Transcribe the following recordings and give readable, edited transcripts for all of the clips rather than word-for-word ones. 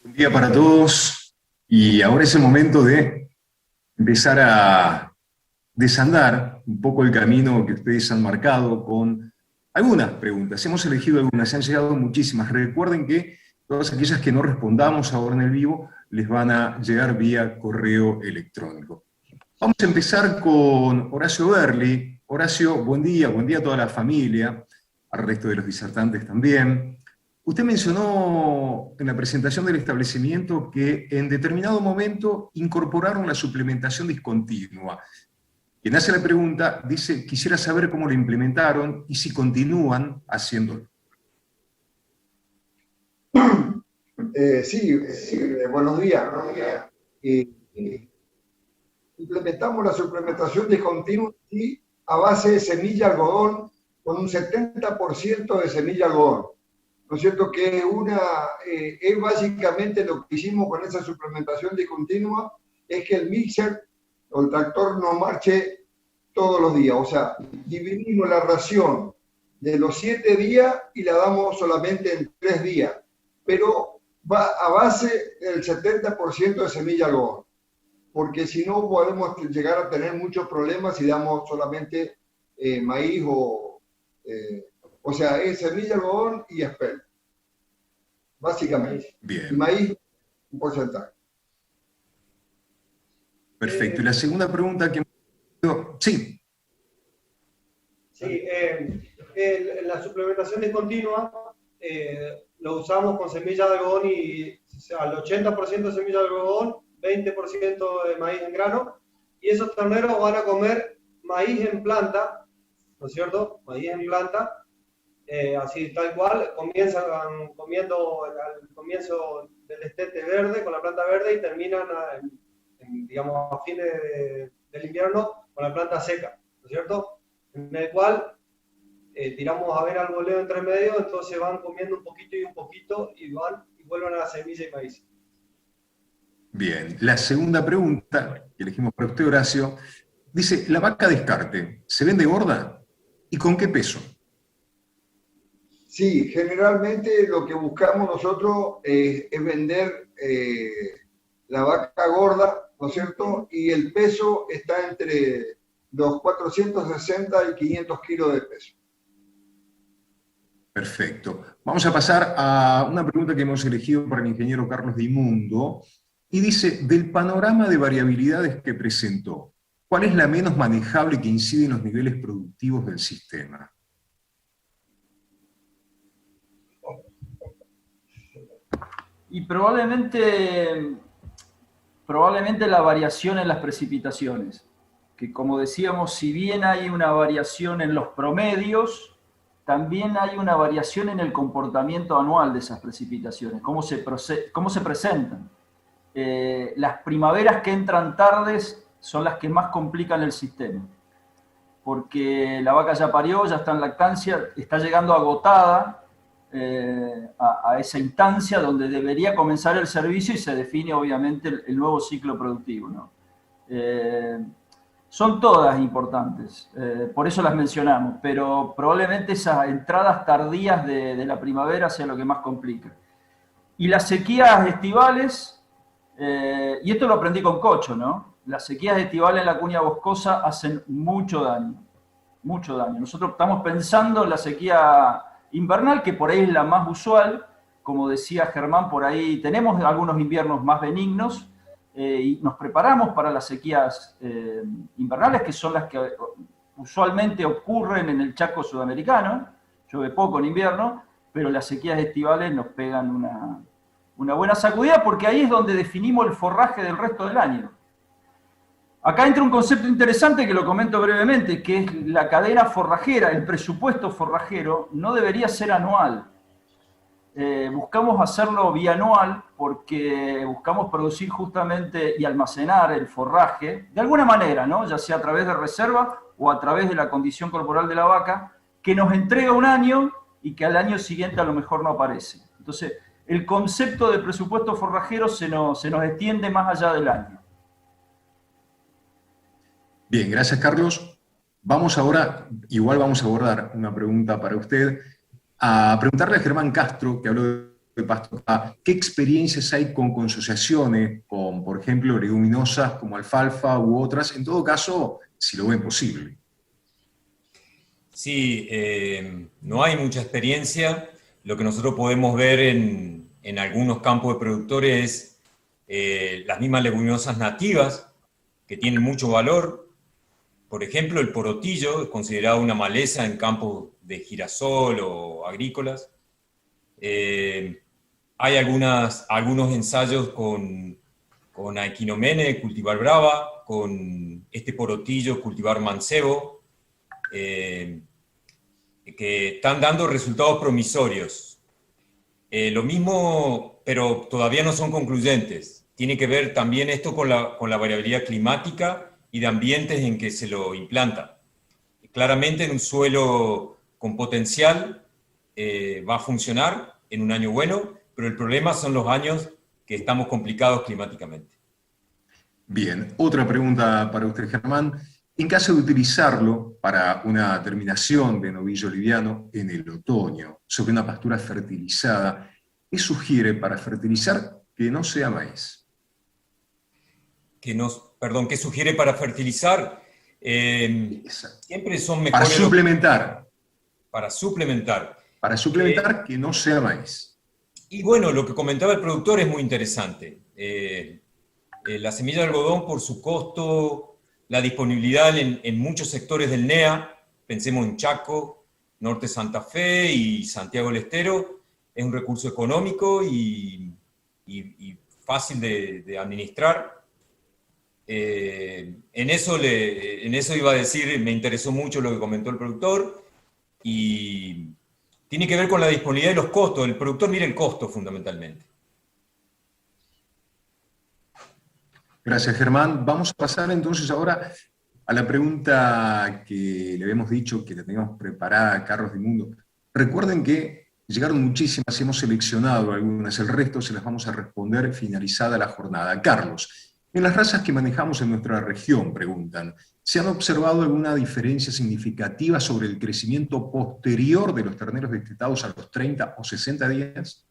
Buen día para todos, y ahora es el momento de empezar a desandar un poco el camino que ustedes han marcado con algunas preguntas. Hemos elegido algunas, han llegado muchísimas. Recuerden que todas aquellas que no respondamos ahora en el vivo les van a llegar vía correo electrónico. Vamos a empezar con Horacio Berli. Horacio, buen día a toda la familia, al resto de los disertantes también. Usted mencionó en la presentación del establecimiento que en determinado momento incorporaron la suplementación discontinua. Quien hace la pregunta dice, quisiera saber cómo lo implementaron y si continúan haciéndolo. Sí, buenos días. Implementamos la suplementación discontinua y a base de semilla algodón, con un 70% de semilla algodón. ¿No es cierto? Que es básicamente lo que hicimos con esa suplementación discontinua, es que el mixer o el tractor no marche todos los días. O sea, dividimos la ración de los 7 días y la damos solamente en 3 días. Pero va a base del 70% de semilla algodón. Porque si no podemos llegar a tener muchos problemas si damos solamente maíz o sea, es semilla algodón y espel. Básicamente. Bien. Y maíz, un porcentaje. Perfecto. Y la segunda pregunta que... Sí. Sí, la suplementación discontinua lo usamos con semilla de algodón y al 80% de semilla de algodón, 20% de maíz en grano, y esos terneros van a comer maíz en planta, ¿no es cierto? Maíz en planta, así tal cual, comienzan comiendo al comienzo del destete verde, con la planta verde, y terminan, digamos, a fines del invierno con la planta seca, ¿no es cierto? En el cual tiramos a ver al boleo entre medio, entonces van comiendo un poquito y vuelven a la semilla y maíz. Bien, la segunda pregunta que elegimos para usted, Horacio, dice, la vaca descarte, ¿se vende gorda? ¿Y con qué peso? Sí, generalmente lo que buscamos nosotros es vender la vaca gorda, ¿no es cierto? Y el peso está entre los 460 y 500 kilos de peso. Perfecto. Vamos a pasar a una pregunta que hemos elegido para el ingeniero Carlos Dimundo, y dice, del panorama de variabilidades que presentó, ¿cuál es la menos manejable que incide en los niveles productivos del sistema? Y probablemente la variación en las precipitaciones, que como decíamos, si bien hay una variación en los promedios, también hay una variación en el comportamiento anual de esas precipitaciones, cómo se presentan. Las primaveras que entran tardes son las que más complican el sistema, porque la vaca ya parió, ya está en lactancia, está llegando agotada a esa instancia donde debería comenzar el servicio y se define obviamente el nuevo ciclo productivo, ¿no? Son todas importantes, por eso las mencionamos, pero probablemente esas entradas tardías de la primavera sea lo que más complica. Y las sequías estivales, y esto lo aprendí con Cocho, ¿no? Las sequías estivales en la cuña boscosa hacen mucho daño, mucho daño. Nosotros estamos pensando en la sequía invernal, que por ahí es la más usual, como decía Germán, por ahí tenemos algunos inviernos más benignos, y nos preparamos para las sequías invernales, que son las que usualmente ocurren en el Chaco sudamericano. Llueve poco en invierno, pero las sequías estivales nos pegan una buena sacudida, porque ahí es donde definimos el forraje del resto del año. Acá entra un concepto interesante que lo comento brevemente, que es la cadena forrajera. El presupuesto forrajero no debería ser anual. Buscamos hacerlo bianual porque buscamos producir justamente y almacenar el forraje de alguna manera, ¿no? Ya sea a través de reserva o a través de la condición corporal de la vaca, que nos entrega un año y que al año siguiente a lo mejor no aparece. Entonces, el concepto de presupuesto forrajero se nos extiende más allá del año. Bien, gracias Carlos. Vamos ahora, igual vamos a abordar una pregunta para usted, a preguntarle a Germán Castro, que habló de pasto acá, ¿qué experiencias hay con consociaciones, con, por ejemplo, leguminosas como alfalfa u otras? En todo caso, si lo ven posible. Sí, no hay mucha experiencia. Lo que nosotros podemos ver en algunos campos de productores es las mismas leguminosas nativas, que tienen mucho valor. Por ejemplo, el porotillo es considerado una maleza en campos de girasol o agrícolas. Hay algunos ensayos con Aequinomene, cultivar brava, con este porotillo, cultivar mancebo, que están dando resultados promisorios. Lo mismo, pero todavía no son concluyentes. Tiene que ver también esto con la variabilidad climática y de ambientes en que se lo implanta. Claramente en un suelo con potencial va a funcionar en un año bueno, pero el problema son los años que estamos complicados climáticamente. Bien, otra pregunta para usted, Germán. En caso de utilizarlo para una terminación de novillo liviano en el otoño, sobre una pastura fertilizada, ¿qué sugiere para fertilizar que no sea maíz? ¿Qué sugiere para fertilizar? Siempre son mejores... Para suplementar. Para suplementar. Para suplementar que no sea maíz. Y bueno, lo que comentaba el productor es muy interesante. La semilla de algodón, por su costo, la disponibilidad en muchos sectores del NEA, pensemos en Chaco, Norte Santa Fe y Santiago del Estero, es un recurso económico y fácil de administrar. En eso iba a decir, me interesó mucho lo que comentó el productor, y tiene que ver con la disponibilidad y los costos. El productor mira el costo fundamentalmente. Gracias, Germán. Vamos a pasar entonces ahora a la pregunta que le habíamos dicho que la teníamos preparada a Carlos Dimundo. Recuerden que llegaron muchísimas y hemos seleccionado algunas, el resto se las vamos a responder finalizada la jornada. Carlos, en las razas que manejamos en nuestra región, preguntan, ¿se han observado alguna diferencia significativa sobre el crecimiento posterior de los terneros destetados a los 30 o 60 días?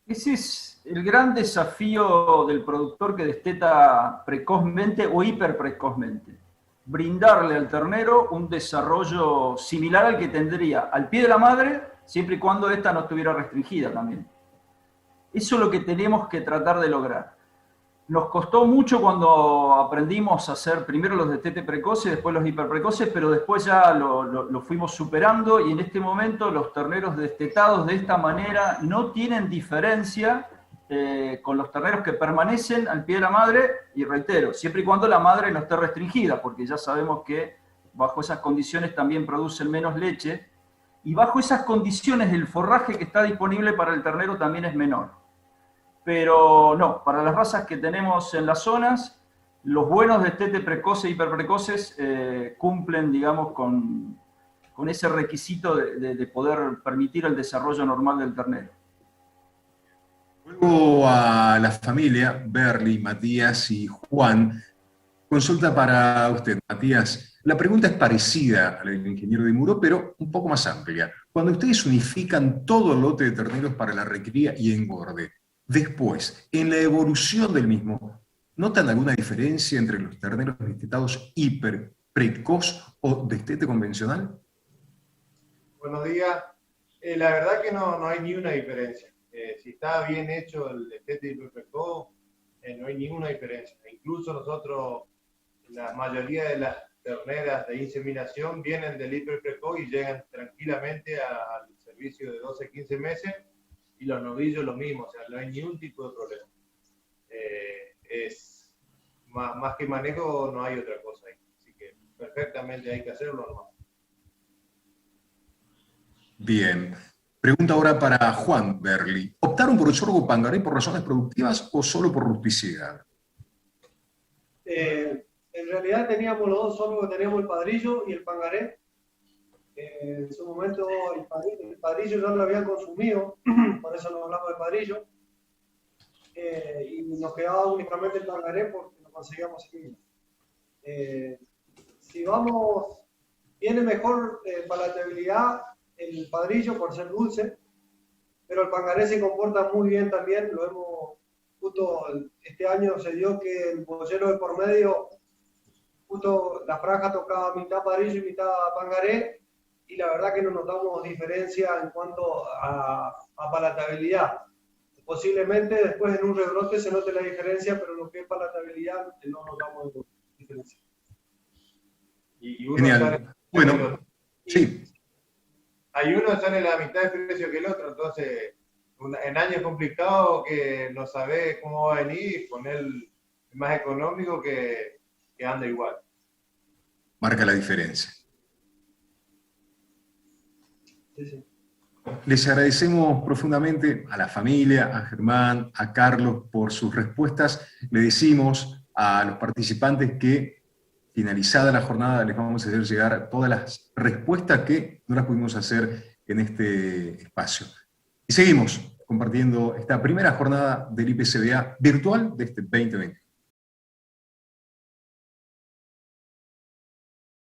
Ese es el gran desafío del productor que desteta precozmente o hiperprecozmente. Brindarle al ternero un desarrollo similar al que tendría al pie de la madre, siempre y cuando ésta no estuviera restringida también. Eso es lo que tenemos que tratar de lograr. Nos costó mucho cuando aprendimos a hacer primero los destetes precoces, después los hiperprecoces, pero después ya lo fuimos superando y en este momento los terneros destetados de esta manera no tienen diferencia con los terneros que permanecen al pie de la madre, y reitero, siempre y cuando la madre no esté restringida, porque ya sabemos que bajo esas condiciones también producen menos leche, y bajo esas condiciones el forraje que está disponible para el ternero también es menor. Pero no, para las razas que tenemos en las zonas, los buenos destetes precoces e hiperprecoces cumplen, digamos, con ese requisito de poder permitir el desarrollo normal del ternero. Vuelvo a la familia, Berly, Matías y Juan. Consulta para usted, Matías. La pregunta es parecida a la del ingeniero Dimuro, pero un poco más amplia. Cuando ustedes unifican todo el lote de terneros para la recría y engorde, después, en la evolución del mismo, ¿notan alguna diferencia entre los terneros destetados hiperprecoz o destete convencional? Buenos días. La verdad que no hay ni una diferencia. Si está bien hecho el destete hiperprecoz, no hay ninguna diferencia. Incluso nosotros, la mayoría de las terneras de inseminación vienen del hiperprecoz y llegan tranquilamente al servicio de 12-15 meses, y los novillos lo mismo, o sea, no hay ningún tipo de problema. Es más que manejo, no hay otra cosa ahí. Así que perfectamente hay que hacerlo normal. Bien. Pregunta ahora para Juan Berly. ¿Optaron por el sorgo pangaré por razones productivas o solo por rusticidad? En realidad teníamos los dos sorgos, teníamos el padrillo y el pangaré. En su momento el padrillo ya lo habían consumido, por eso no hablamos del padrillo. Y nos quedaba únicamente el pangaré porque no conseguíamos semilla. Si vamos, tiene mejor palatabilidad el padrillo por ser dulce, pero el Pangaré se comporta muy bien también, lo hemos, justo este año se dio que el boyero de por medio, justo la franja tocaba mitad Padrillo y mitad Pangaré, y la verdad que no notamos diferencia en cuanto a palatabilidad. Posiblemente después en un rebrote se note la diferencia, pero lo que es palatabilidad no notamos diferencia. Y uno Genial. sale, Bueno, sí. hay uno sale la mitad de precio que el otro, entonces en años complicados que no sabe cómo va a venir, poner el más económico que anda igual. Marca la diferencia. Sí, sí. Les agradecemos profundamente a la familia, a Germán, a Carlos por sus respuestas. Le decimos a los participantes que finalizada la jornada les vamos a hacer llegar todas las respuestas que no las pudimos hacer en este espacio. Y seguimos compartiendo esta primera jornada del IPCBA virtual de este 2020.